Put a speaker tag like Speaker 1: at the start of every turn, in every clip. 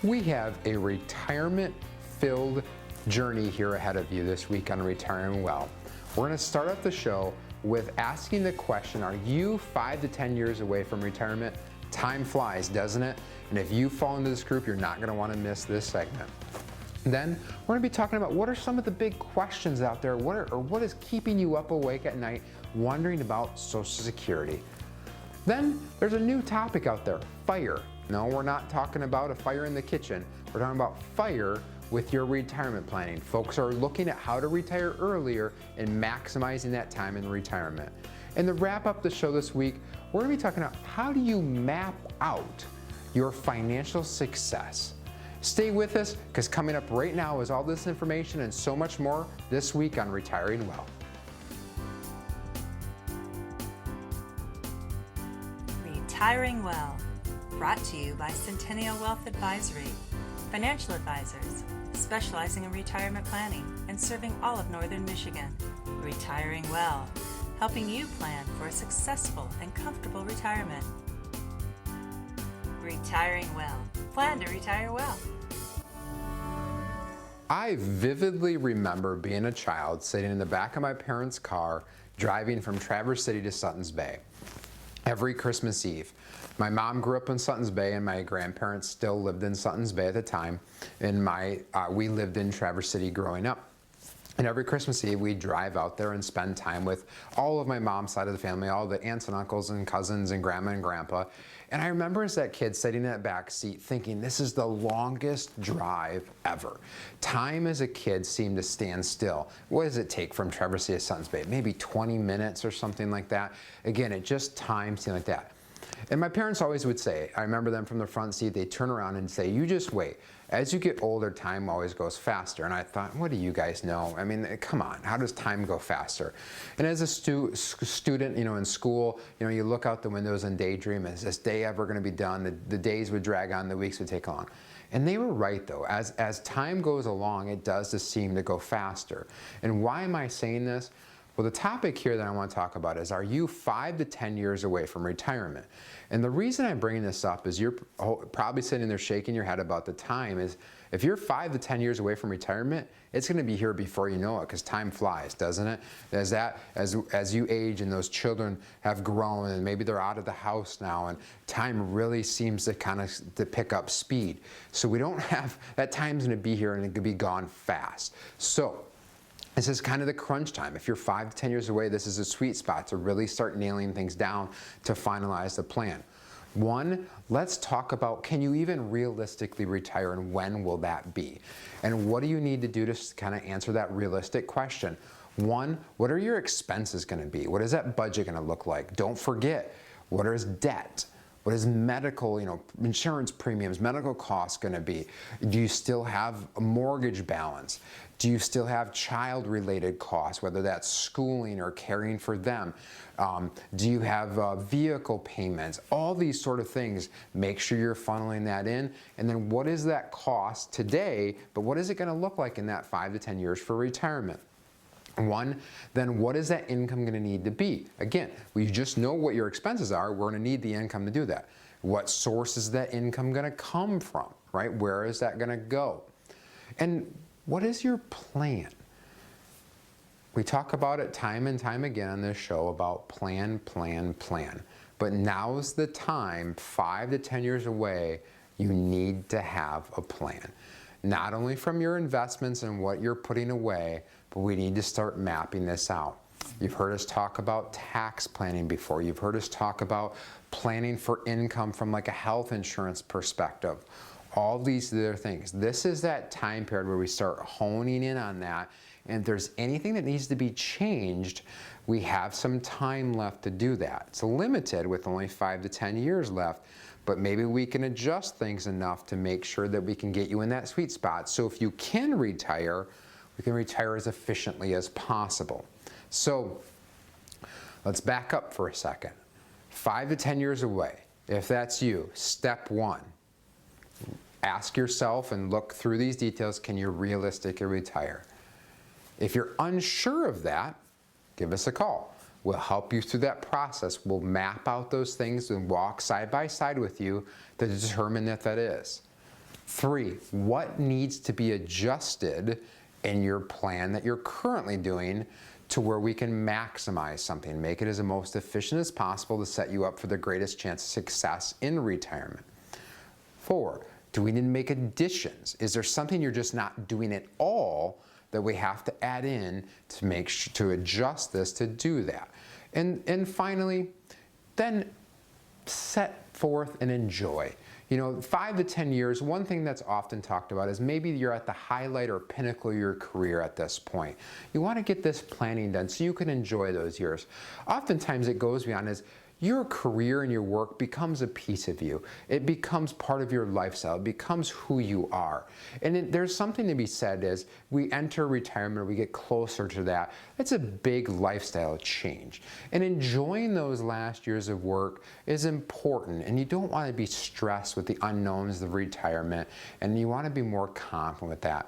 Speaker 1: We have a retirement-filled journey here ahead of you this week on Retiring Well. We're going to start off the show with asking the question, are you 5 to 10 years away from retirement? Time flies, doesn't it? And if you fall into this group, you're not going to want to miss this segment. Then we're going to be talking about what are some of the big questions out there, what is keeping you up awake at night wondering about Social Security. Then there's a new topic out there, fire. No, we're not talking about a fire in the kitchen. We're talking about fire with your retirement planning. Folks are looking at how to retire earlier and maximizing that time in retirement. And to wrap up the show this week, we're going to be talking about how do you map out your financial success. Stay with us, because coming up right now is all this information and so much more this week on Retiring Well.
Speaker 2: Retiring Well, brought to you by Centennial Wealth Advisory, financial advisors specializing in retirement planning and serving all of Northern Michigan. Retiring Well, helping you plan for a successful and comfortable retirement. Retiring Well, plan to retire well.
Speaker 1: I vividly remember being a child sitting in the back of my parents' car driving from Traverse City to Suttons Bay every Christmas Eve. My mom grew up in Suttons Bay and my grandparents still lived in Suttons Bay at the time, and we lived in Traverse City growing up. And every Christmas Eve we'd drive out there and spend time with all of my mom's side of the family, all the aunts and uncles and cousins and grandma and grandpa. And I remember as that kid sitting in that back seat thinking, this is the longest drive ever. Time as a kid seemed to stand still. What does it take from Traverse City to Suttons Bay? Maybe 20 minutes or something like that. Again, it just time seemed like that. And my parents always would say, I remember them from the front seat, they'd turn around and say, you just wait. As you get older, time always goes faster. And I thought, what do you guys know? I mean, come on, how does time go faster? And as a student, in school, you look out the windows and daydream, is this day ever going to be done? The days would drag on, the weeks would take long. And they were right though. As time goes along, it does just seem to go faster. And why am I saying this? Well, the topic here that I want to talk about is, are you 5 to 10 years away from retirement? And the reason I'm bringing this up is you're probably sitting there shaking your head about the time is, if you're 5 to 10 years away from retirement, it's going to be here before you know it, because time flies, doesn't it? As you age and those children have grown and maybe they're out of the house now, and time really seems to to pick up speed. So we don't have, that time's going to be here and it could be gone fast. So this is kind of the crunch time. If you're 5 to 10 years away, this is a sweet spot to really start nailing things down to finalize the plan. One, let's talk about, can you even realistically retire, and when will that be? And what do you need to do to kind of answer that realistic question? One, what are your expenses going to be? What is that budget going to look like? Don't forget, what is debt? What is medical, insurance premiums, medical costs going to be? Do you still have a mortgage balance? Do you still have child-related costs, whether that's schooling or caring for them? Do you have vehicle payments? All these sort of things. Make sure you're funneling that in. And then what is that cost today, but what is it going to look like in that 5 to 10 years for retirement? One, then what is that income going to need to be? Again, we just know what your expenses are. We're going to need the income to do that. What source is that income going to come from, right? Where is that going to go? And what is your plan? We talk about it time and time again on this show about plan, plan, plan. But now's the time, 5 to 10 years away, you need to have a plan. Not only from your investments and what you're putting away, but we need to start mapping this out. You've heard us talk about tax planning before. You've heard us talk about planning for income from like a health insurance perspective. All these other things. This is that time period where we start honing in on that. And if there's anything that needs to be changed, we have some time left to do that. It's limited with only 5 to 10 years left, but maybe we can adjust things enough to make sure that we can get you in that sweet spot. So if you can retire, we can retire as efficiently as possible. So let's back up for a second. 5 to 10 years away, if that's you, step one, ask yourself and look through these details, can you realistically retire? If you're unsure of that, give us a call. We'll help you through that process. We'll map out those things and walk side by side with you to determine if that is. 3, what needs to be adjusted in your plan that you're currently doing to where we can maximize something, make it as the most efficient as possible to set you up for the greatest chance of success in retirement. 4, do we need to make additions? Is there something you're just not doing at all that we have to add in to to adjust this to do that? And finally, then set forth and enjoy. 5 to 10 years, one thing that's often talked about is maybe you're at the highlight or pinnacle of your career at this point. You want to get this planning done so you can enjoy those years. Oftentimes it goes beyond as your career and your work becomes a piece of you. It becomes part of your lifestyle. It becomes who you are. And there's something to be said as we enter retirement, we get closer to that. It's a big lifestyle change. And enjoying those last years of work is important. And you don't want to be stressed with the unknowns of retirement. And you want to be more confident with that.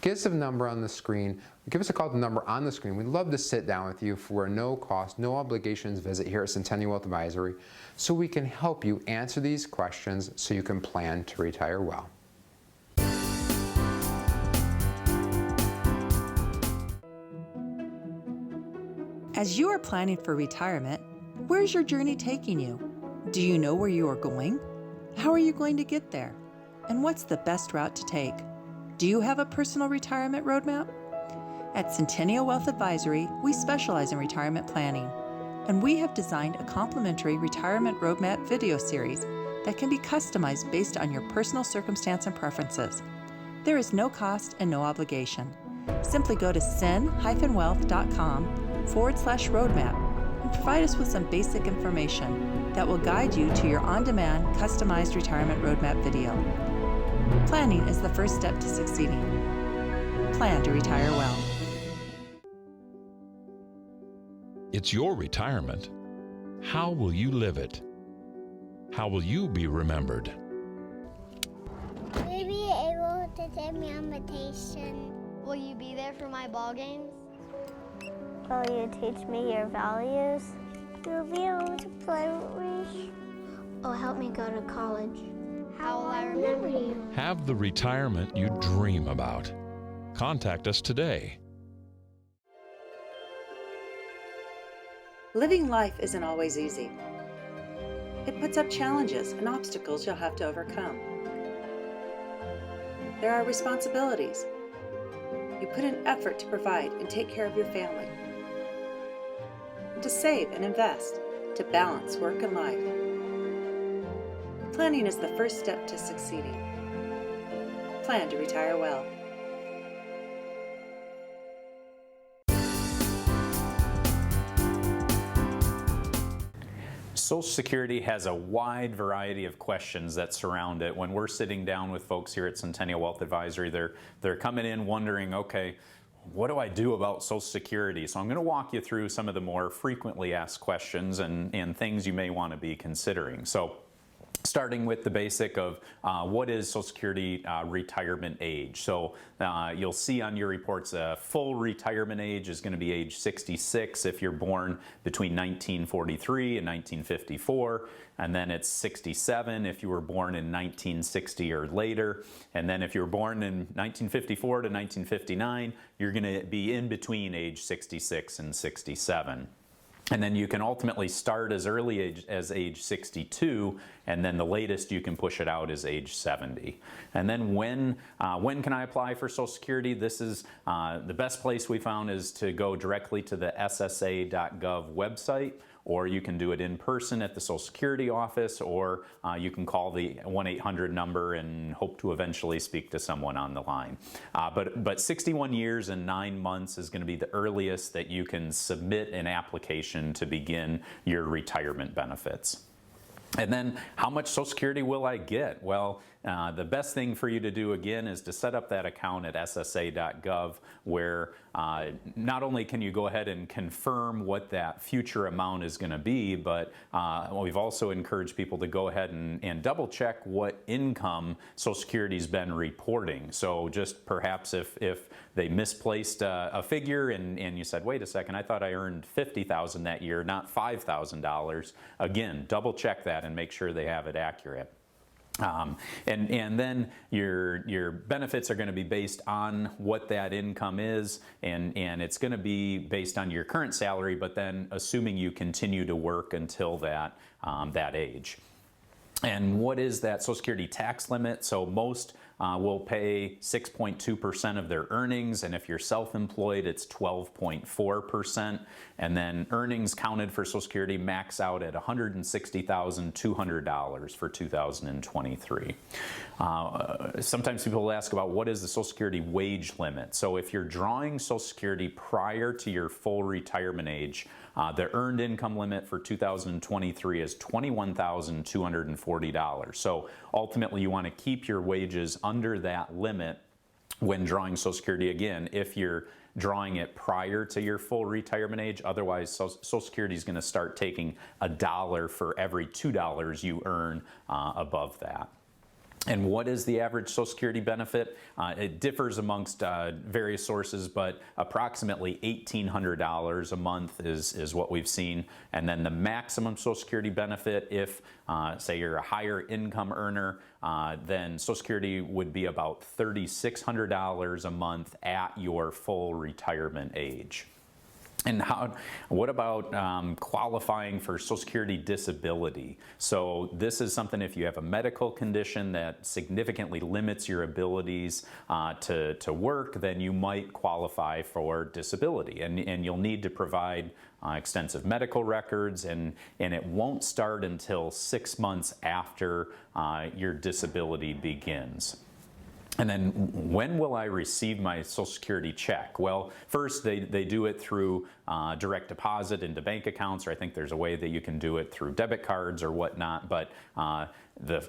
Speaker 1: Give us a number on the screen. Give us a call to the number on the screen. We'd love to sit down with you for a no cost, no obligations visit here at Centennial Wealth Advisory so we can help you answer these questions so you can plan to retire well.
Speaker 2: As you are planning for retirement, where's your journey taking you? Do you know where you are going? How are you going to get there? And what's the best route to take? Do you have a personal retirement roadmap? At Centennial Wealth Advisory, we specialize in retirement planning, and we have designed a complimentary retirement roadmap video series that can be customized based on your personal circumstance and preferences. There is no cost and no obligation. Simply go to cen-wealth.com/roadmap and provide us with some basic information that will guide you to your on-demand, customized retirement roadmap video. Planning is the first step to succeeding. Plan to retire well.
Speaker 3: It's your retirement. How will you live it? How will you be remembered?
Speaker 4: Will you be able to send me an invitation?
Speaker 5: Will you be there for my ball games?
Speaker 4: Will you teach me your values? You'll be able to play with me.
Speaker 5: Oh, help me go to college. How will I remember you?
Speaker 3: Have the retirement you dream about. Contact us today.
Speaker 2: Living life isn't always easy. It puts up challenges and obstacles you'll have to overcome. There are responsibilities. You put in effort to provide and take care of your family, to save and invest, to balance work and life. Planning is the first step to succeeding. Plan to retire well.
Speaker 6: Social Security has a wide variety of questions that surround it. When we're sitting down with folks here at Centennial Wealth Advisory, they're coming in wondering, okay, what do I do about Social Security? So I'm going to walk you through some of the more frequently asked questions and things you may want to be considering. So starting with the basic of what is Social Security retirement age. So you'll see on your reports full retirement age is going to be age 66 if you're born between 1943 and 1954. And then it's 67 if you were born in 1960 or later. And then if you were born in 1954 to 1959, you're going to be in between age 66 and 67. And then you can ultimately start as early as age 62, and then the latest you can push it out is age 70. And then when can I apply for Social Security? This is the best place we found is to go directly to the ssa.gov website, or you can do it in person at the Social Security office, or you can call the 1-800 number and hope to eventually speak to someone on the line. But 61 years and 9 months is going to be the earliest that you can submit an application to begin your retirement benefits. And then how much Social Security will I get? Well, the best thing for you to do again is to set up that account at ssa.gov where not only can you go ahead and confirm what that future amount is going to be, but we've also encouraged people to go ahead and double check what income Social Security's been reporting. So just perhaps if they misplaced a figure and you said, wait a second, I thought I earned $50,000 that year, not $5,000. Again, double check that and make sure they have it accurate. And then your benefits are going to be based on what that income is, and it's going to be based on your current salary, but then assuming you continue to work until that age. And what is that Social Security tax limit? So most will pay 6.2% of their earnings, and if you're self-employed, it's 12.4%. And then earnings counted for Social Security max out at $160,200 for 2023. Sometimes people ask about what is the Social Security wage limit. So if you're drawing Social Security prior to your full retirement age, the earned income limit for 2023 is $21,240. So ultimately, you want to keep your wages under that limit when drawing Social Security, again, if you're drawing it prior to your full retirement age. Otherwise, Social Security is going to start taking $1 for every $2 you earn above that. And what is the average Social Security benefit? It differs amongst various sources, but approximately $1,800 a month is what we've seen. And then the maximum Social Security benefit, if say you're a higher income earner, then Social Security would be about $3,600 a month at your full retirement age. And what about qualifying for Social Security disability? So this is something, if you have a medical condition that significantly limits your abilities to work, then you might qualify for disability. And you'll need to provide extensive medical records, and it won't start until 6 months after your disability begins. And then when will I receive my Social Security check? Well, first they do it through direct deposit into bank accounts, or I think there's a way that you can do it through debit cards or whatnot. But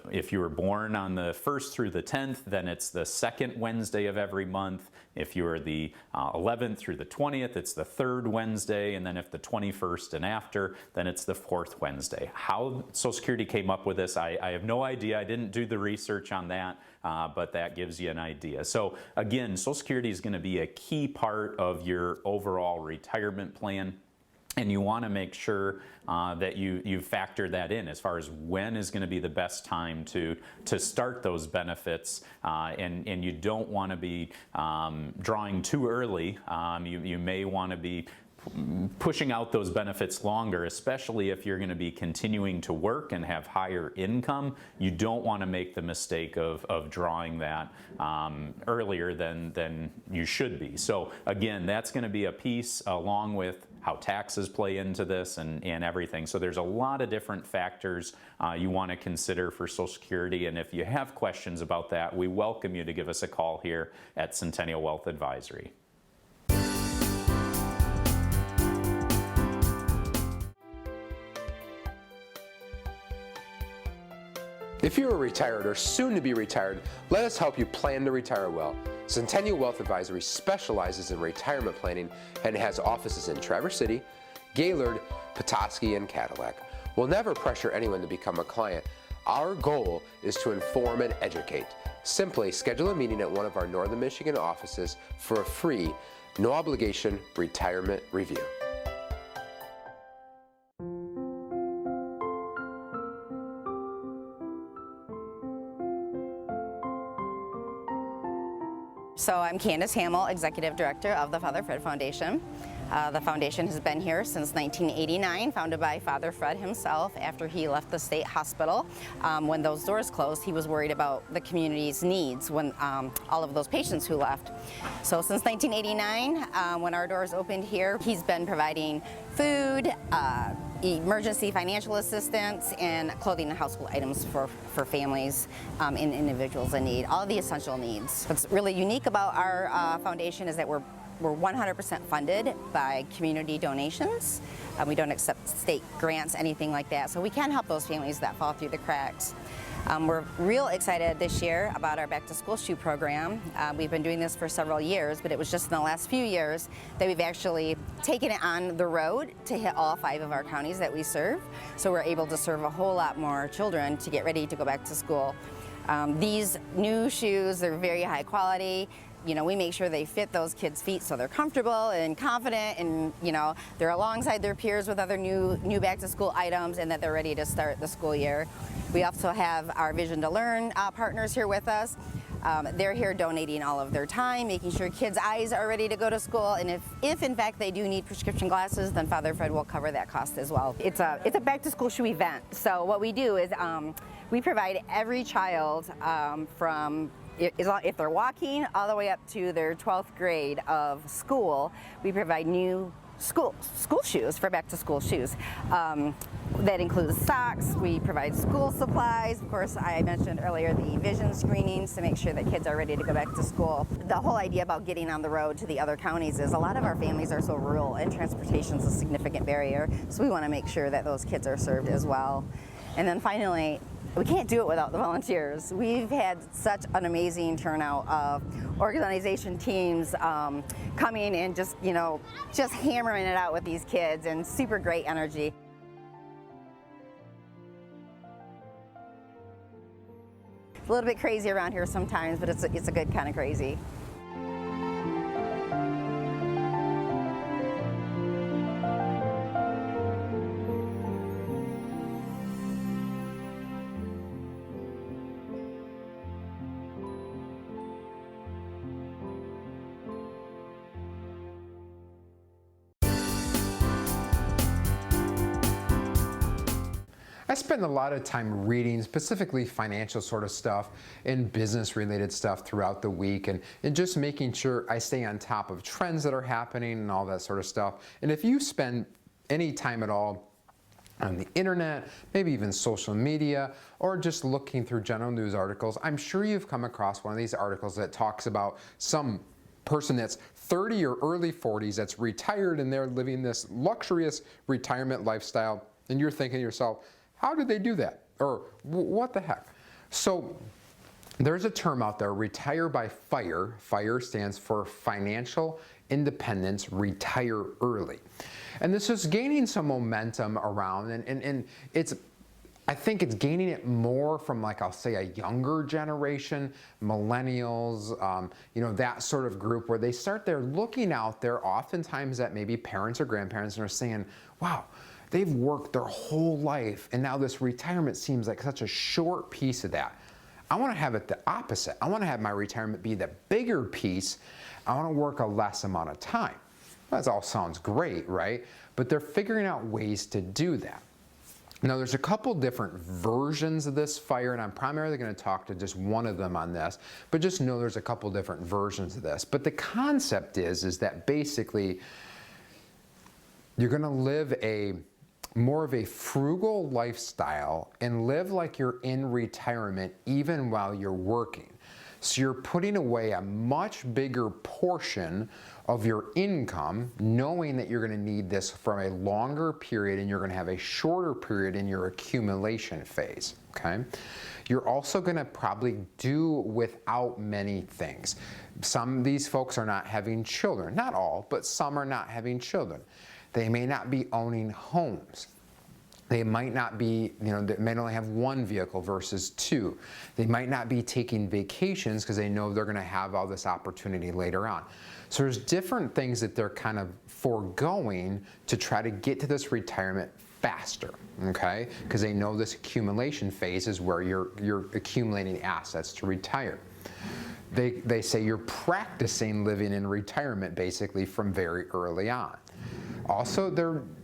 Speaker 6: if you were born on the 1st through the 10th, then it's the 2nd Wednesday of every month. If you are the 11th through the 20th, it's the 3rd Wednesday. And then if the 21st and after, then it's the 4th Wednesday. How Social Security came up with this, I have no idea. I didn't do the research on that. But that gives you an idea. So again, Social Security is going to be a key part of your overall retirement plan, and you want to make sure that you factor that in as far as when is going to be the best time to start those benefits, and you don't want to be drawing too early. You may want to be pushing out those benefits longer, especially if you're going to be continuing to work and have higher income. You don't want to make the mistake of drawing that earlier than you should be. So again, that's going to be a piece along with how taxes play into this and everything. So there's a lot of different factors you want to consider for Social Security. And if you have questions about that, we welcome you to give us a call here at Centennial Wealth Advisory.
Speaker 1: If you are retired or soon to be retired, let us help you plan to retire well. Centennial Wealth Advisory specializes in retirement planning and has offices in Traverse City, Gaylord, Petoskey, and Cadillac. We'll never pressure anyone to become a client. Our goal is to inform and educate. Simply schedule a meeting at one of our Northern Michigan offices for a free, no obligation retirement review.
Speaker 7: So I'm Candace Hamill, Executive Director of the Father Fred Foundation. The foundation has been here since 1989, founded by Father Fred himself after he left the state hospital. When those doors closed, he was worried about the community's needs when all of those patients who left. So since 1989, when our doors opened here, he's been providing food, emergency financial assistance, and clothing and household items for families and individuals in need, all of the essential needs. What's really unique about our foundation is that we're 100% funded by community donations. We don't accept state grants, anything like that, so we can help those families that fall through the cracks. We're real excited this year about our Back to School Shoe program. We've been doing this for several years, but it was just in the last few years that we've actually taken it on the road to hit all 5 of our counties that we serve. So we're able to serve a whole lot more children to get ready to go back to school. These new shoes, they're very high quality. You know, we make sure they fit those kids' feet so they're comfortable and confident, and you know, they're alongside their peers with other new back to school items, and that they're ready to start the school year. We also have our Vision to Learn partners here with us. They're here donating all of their time, making sure kids' eyes are ready to go to school, and if in fact they do need prescription glasses, then Father Fred will cover that cost as well. It's a back to school shoe event. So what we do is we provide every child from if they're walking all the way up to their 12th grade of school, we provide new school shoes for back to school shoes. That includes socks, we provide school supplies. Of course, I mentioned earlier the vision screenings to make sure that kids are ready to go back to school. The whole idea about getting on the road to the other counties is a lot of our families are so rural and transportation is a significant barrier. So we want to make sure that those kids are served as well. And then finally, we can't do it without the volunteers. We've had such an amazing turnout of organization teams coming and just hammering it out with these kids, and super great energy. It's a little bit crazy around here sometimes, but it's a good kind of crazy.
Speaker 1: I spend a lot of time reading specifically financial sort of stuff and business related stuff throughout the week, and just making sure I stay on top of trends that are happening and all that sort of stuff. And if you spend any time at all on the internet, maybe even social media, or just looking through general news articles, I'm sure you've come across one of these articles that talks about some person that's 30 or early 40s that's retired and they're living this luxurious retirement lifestyle, and you're thinking to yourself, how did they do that? Or what the heck? So there's a term out there, retire by FIRE. FIRE stands for Financial Independence, Retire Early. And this is gaining some momentum around, and I think it's gaining it more from, like, I'll say a younger generation, millennials, that sort of group, where they're looking out there oftentimes at maybe parents or grandparents and are saying, wow, they've worked their whole life, and now this retirement seems like such a short piece of that. I want to have it the opposite. I want to have my retirement be the bigger piece. I want to work a less amount of time. That all sounds great, right? But they're figuring out ways to do that. Now, there's a couple different versions of this FIRE, and I'm primarily going to talk to just one of them on this, but just know there's a couple different versions of this. But the concept is that basically you're going to live more of a frugal lifestyle and live like you're in retirement even while you're working. So you're putting away a much bigger portion of your income, knowing that you're going to need this for a longer period, and you're going to have a shorter period in your accumulation phase, okay? You're also going to probably do without many things. Some of these folks are not having children. Not all, but some are not having children. They may not be owning homes. They might not be, they may only have one vehicle versus two. They might not be taking vacations because they know they're going to have all this opportunity later on. So there's different things that they're kind of foregoing to try to get to this retirement faster, okay? Because they know this accumulation phase is where you're accumulating assets to retire. They say you're practicing living in retirement basically from very early on. Also,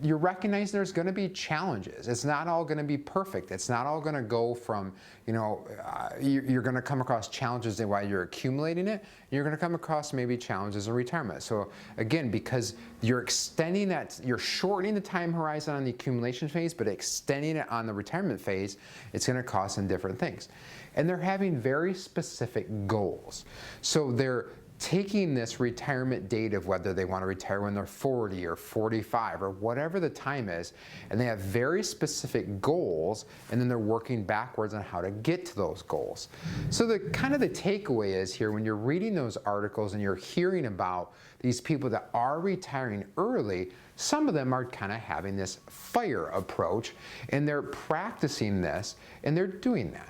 Speaker 1: you're recognizing there's going to be challenges. It's not all going to be perfect. It's not all going to go from, you're going to come across challenges while you're accumulating it. You're going to come across maybe challenges in retirement. So again, because you're extending that, you're shortening the time horizon on the accumulation phase, but extending it on the retirement phase, it's going to cost them different things. And they're having very specific goals. So they're taking this retirement date of whether they want to retire when they're 40 or 45 or whatever the time is, and they have very specific goals, and then they're working backwards on how to get to those goals. So the takeaway is here, when you're reading those articles and you're hearing about these people that are retiring early, some of them are kind of having this FIRE approach, and they're practicing this, and they're doing that.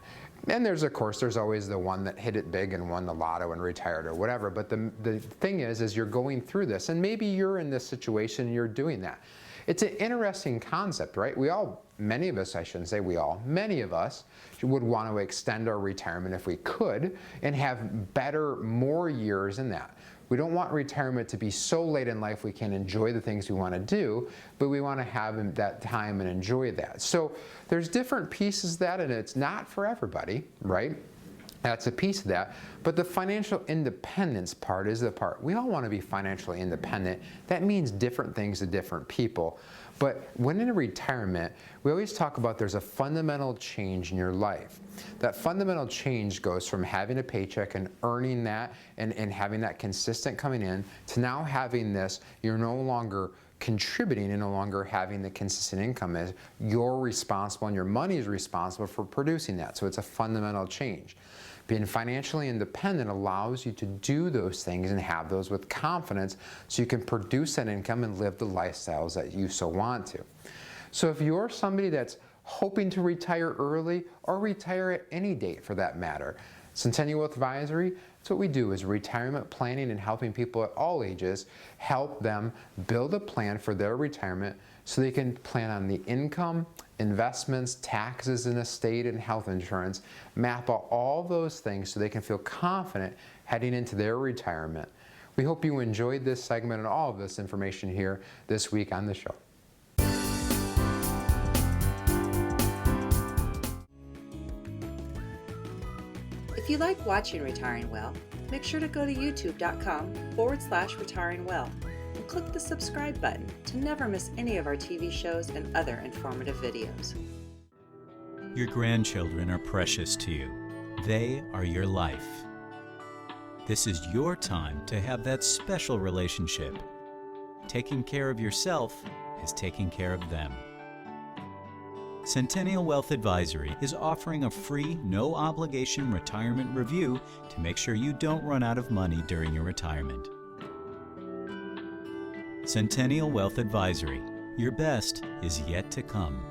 Speaker 1: And there's, of course, there's always the one that hit it big and won the lotto and retired or whatever. But the thing is you're going through this, and maybe you're in this situation and you're doing that. It's an interesting concept, right? Many of us, I shouldn't say we all, many of us would want to extend our retirement if we could and have better, more years in that. We don't want retirement to be so late in life we can enjoy the things we want to do, but we want to have that time and enjoy that. So there's different pieces of that, and it's not for everybody, right? That's a piece of that. But the financial independence part is the part. We all want to be financially independent. That means different things to different people. But when in retirement, we always talk about there's a fundamental change in your life. That fundamental change goes from having a paycheck and earning that and having that consistent coming in to now having this, you're no longer contributing and no longer having the consistent income. As you're responsible and your money is responsible for producing that. So it's a fundamental change. Being financially independent allows you to do those things and have those with confidence so you can produce that income and live the lifestyles that you so want to. So if you're somebody that's hoping to retire early or retire at any date for that matter, Centennial Wealth Advisory, that's what we do is retirement planning and helping people at all ages help them build a plan for their retirement so they can plan on the income, investments, taxes and estate and health insurance, map out all those things so they can feel confident heading into their retirement. We hope you enjoyed this segment and all of this information here this week on the show.
Speaker 2: If you like watching Retiring Well, make sure to go to youtube.com/retiringwell and click the subscribe button to never miss any of our TV shows and other informative videos.
Speaker 8: Your grandchildren are precious to you. They are your life. This is your time to have that special relationship. Taking care of yourself is taking care of them. Centennial Wealth Advisory is offering a free, no-obligation retirement review to make sure you don't run out of money during your retirement. Centennial Wealth Advisory. Your best is yet to come.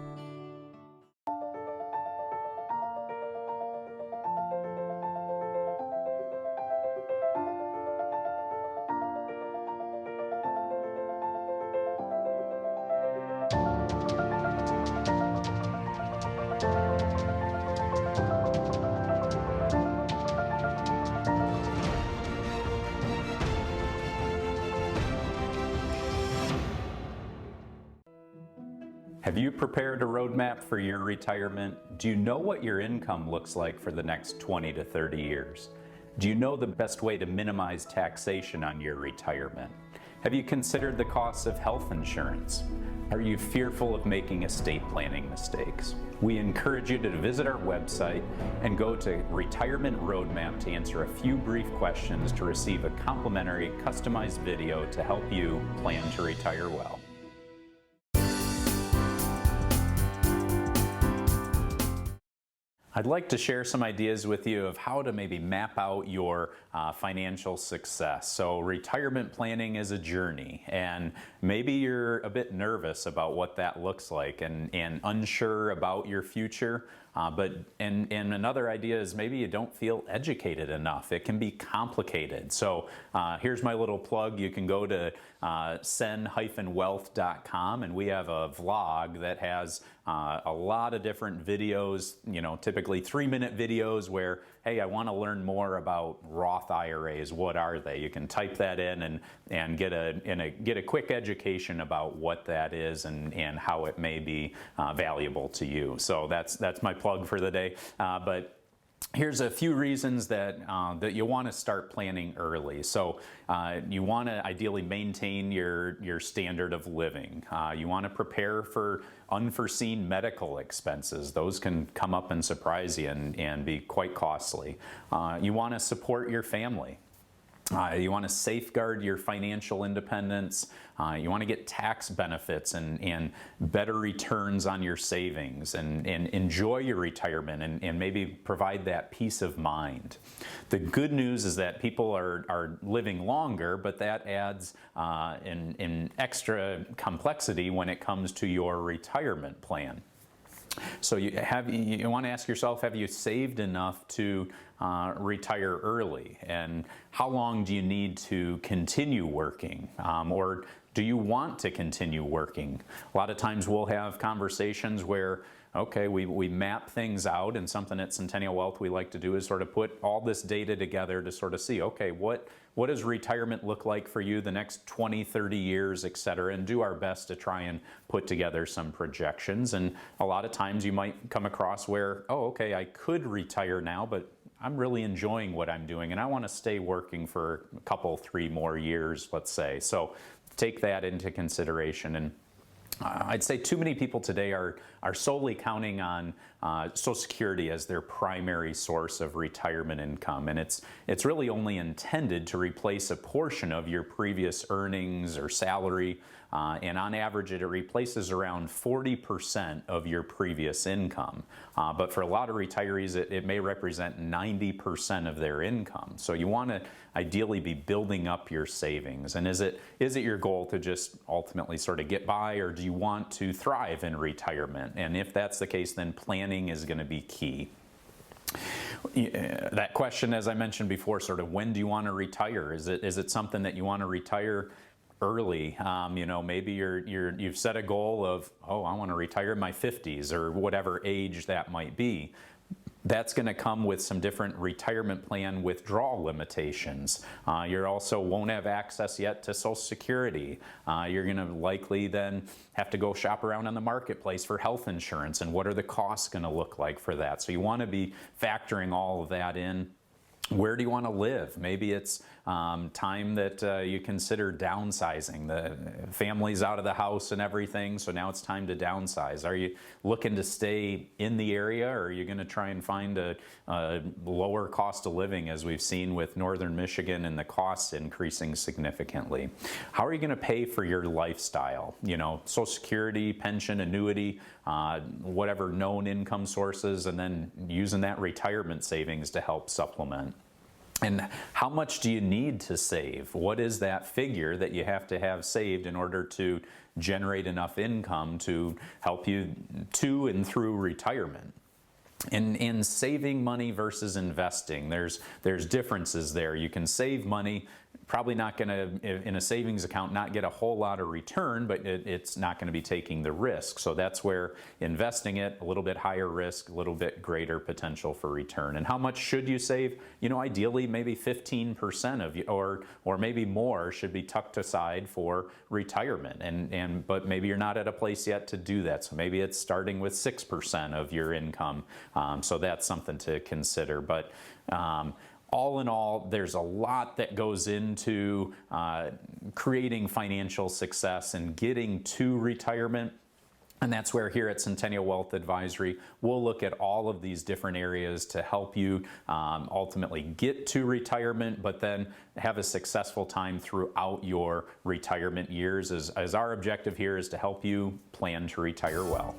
Speaker 6: Have you prepared a roadmap for your retirement? Do you know what your income looks like for the next 20 to 30 years? Do you know the best way to minimize taxation on your retirement? Have you considered the costs of health insurance? Are you fearful of making estate planning mistakes? We encourage you to visit our website and go to Retirement Roadmap to answer a few brief questions to receive a complimentary customized video to help you plan to retire well. I'd like to share some ideas with you of how to maybe map out your financial success. So retirement planning is a journey, and maybe you're a bit nervous about what that looks like and unsure about your future. And another idea is maybe you don't feel educated enough. It can be complicated. So here's my little plug. You can go to cen-wealth.com, and we have a vlog that has a lot of different videos, typically 3-minute videos where, hey, I want to learn more about Roth IRAs. What are they? You can type that in and get a quick education about what that is and how it may be valuable to you. So that's my plug for the day. But here's a few reasons that you want to start planning early. So you want to ideally maintain your standard of living. You want to prepare for unforeseen medical expenses. Those can come up and surprise you and be quite costly. You want to support your family. You want to safeguard your financial independence. You want to get tax benefits and better returns on your savings and enjoy your retirement and maybe provide that peace of mind. The good news is that people are living longer, but that adds an extra complexity when it comes to your retirement plan. So you want to ask yourself, have you saved enough to retire early? And how long do you need to continue working? Or do you want to continue working? A lot of times we'll have conversations where, okay, we map things out, and something at Centennial Wealth we like to do is sort of put all this data together to sort of see, okay, what does retirement look like for you the next 20, 30 years, et cetera, and do our best to try and put together some projections. And a lot of times you might come across where, oh, okay, I could retire now, but I'm really enjoying what I'm doing and I want to stay working for a couple, 3 more years, let's say. So take that into consideration. And I'd say too many people today are solely counting on Social Security as their primary source of retirement income, and it's really only intended to replace a portion of your previous earnings or salary, and on average it replaces around 40% of your previous income. But for a lot of retirees it may represent 90% of their income. So you want to ideally be building up your savings. And is it your goal to just ultimately sort of get by, or do you want to thrive in retirement? And if that's the case, then planning is going to be key. That question, as I mentioned before, sort of when do you want to retire? Is it something that you want to retire early? Maybe you've set a goal of, oh, I want to retire in my 50s or whatever age that might be. That's going to come with some different retirement plan withdrawal limitations. You also won't have access yet to Social Security. You're going to likely then have to go shop around on the marketplace for health insurance, and what are the costs going to look like for that. So you want to be factoring all of that in. Where do you want to live? Maybe it's time that you consider downsizing. The family's out of the house and everything, so now it's time to downsize. Are you looking to stay in the area, or are you going to try and find a lower cost of living, as we've seen with northern Michigan and the costs increasing significantly? How are you going to pay for your lifestyle? Social Security, pension, annuity, whatever known income sources, and then using that retirement savings to help supplement. And how much do you need to save? What is that figure that you have to have saved in order to generate enough income to help you to and through retirement? In saving money versus investing, there's differences there. You can save money, probably not going to, in a savings account, not get a whole lot of return, but it's not going to be taking the risk. So that's where investing it, a little bit higher risk, a little bit greater potential for return. And how much should you save? Ideally maybe 15% of you, or maybe more, should be tucked aside for retirement. But maybe you're not at a place yet to do that. So maybe it's starting with 6% of your income. So that's something to consider. But all in all, there's a lot that goes into creating financial success and getting to retirement. And that's where here at Centennial Wealth Advisory, we'll look at all of these different areas to help you ultimately get to retirement, but then have a successful time throughout your retirement years, as our objective here is to help you plan to retire well.